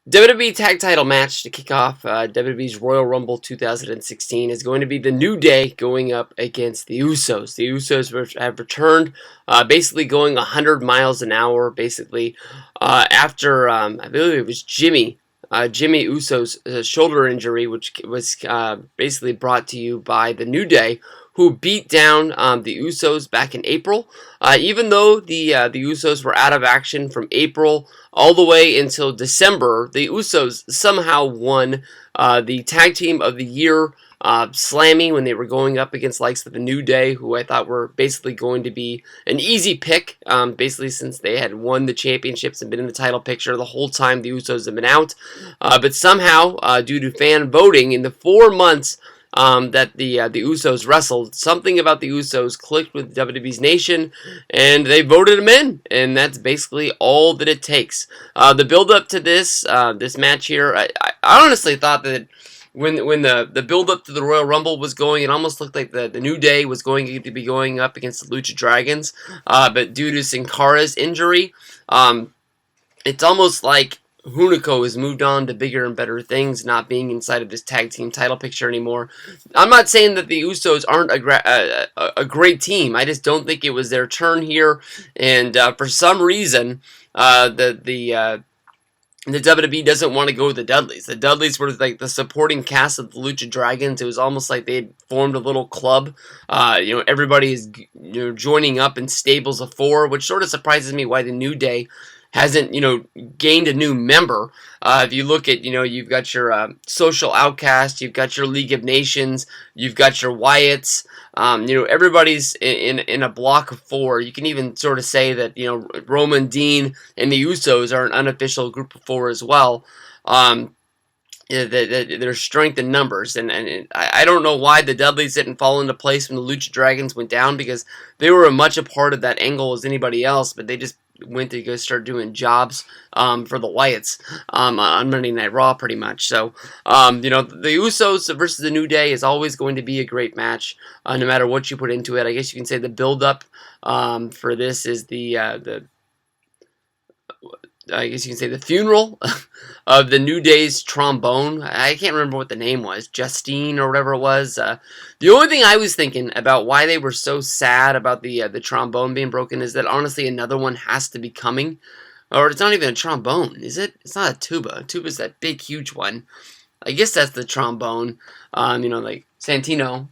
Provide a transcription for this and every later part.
WWE Tag Title match to kick off WWE's Royal Rumble 2016 is going to be the New Day going up against the Usos. The Usos have returned, basically going 100 miles an hour, basically, after, I believe it was Jimmy Uso's shoulder injury, which was basically brought to you by the New Day, who beat down the Usos back in April. Even though the Usos were out of action from April all the way until December, the Usos somehow won the Tag Team of the Year Slammy when they were going up against likes of the New Day, who I thought were basically going to be an easy pick, basically since they had won the championships and been in the title picture the whole time the Usos have been out. But somehow, due to fan voting, in the 4 months that the Usos wrestled, something about the Usos clicked with WWE's Nation, and they voted them in, and that's basically all that it takes. The build up to this match here, I honestly thought that when the build up to the Royal Rumble was going, it almost looked like the New Day was going to be going up against the Lucha Dragons, but due to Sin Cara's injury, it's almost like Hunico has moved on to bigger and better things, not being inside of this tag team title picture anymore. I'm not saying that the Usos aren't a great team. I just don't think it was their turn here, and for some reason, the WWE doesn't want to go with the Dudleys. The Dudleys were like the supporting cast of the Lucha Dragons. It was almost like they had formed a little club. Everybody is joining up in stables of 4, which sort of surprises me why the New Day hasn't, gained a new member. If you look at, you've got your Social Outcast, you've got your League of Nations, you've got your Wyatts. Everybody's in a block of 4. You can even sort of say that, Roman, Dean, and the Usos are an unofficial group of 4 as well. Their strength in numbers, and I don't know why the Dudleys didn't fall into place when the Lucha Dragons went down, because they were as much a part of that angle as anybody else, but they just went to go start doing jobs for the Wyatts on Monday Night Raw, pretty much. So, the Usos versus the New Day is always going to be a great match, no matter what you put into it. I guess you can say the build-up for this is I guess you can say the funeral of the New Day's trombone. I can't remember what the name was, Justine or whatever it was. The only thing I was thinking about why they were so sad about the trombone being broken is that honestly another one has to be coming. Or it's not even a trombone, is it? It's not a tuba. A tuba's that big, huge one. I guess that's the trombone. Like Santino.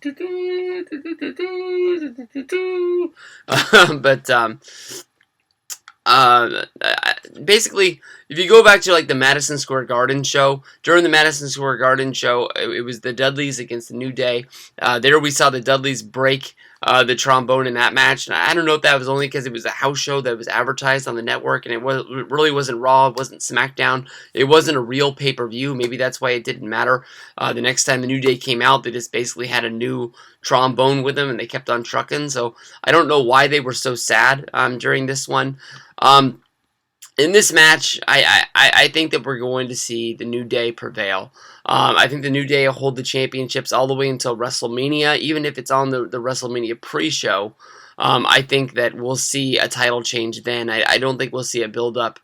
Basically, if you go back to like the Madison Square Garden show, during the Madison Square Garden show, it was the Dudleys against the New Day. There we saw the Dudleys break the trombone in that match. And I don't know if that was only because it was a house show that was advertised on the network, and it really wasn't Raw, it wasn't SmackDown, it wasn't a real pay-per-view. Maybe that's why it didn't matter. The next time the New Day came out, they just basically had a new trombone with them, and they kept on trucking. So I don't know why they were so sad during this one. In this match, I think that we're going to see the New Day prevail. I think the New Day will hold the championships all the way until WrestleMania, even if it's on the WrestleMania pre-show. I think that we'll see a title change then. I don't think we'll see a build-up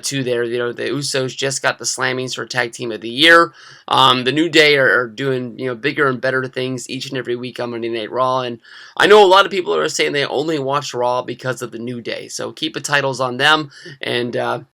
to there. The Usos just got the Slammings for Tag Team of the Year. The New Day are doing bigger and better things each and every week on Monday Night Raw. And I know a lot of people are saying they only watch Raw because of the New Day. So keep the titles on them. And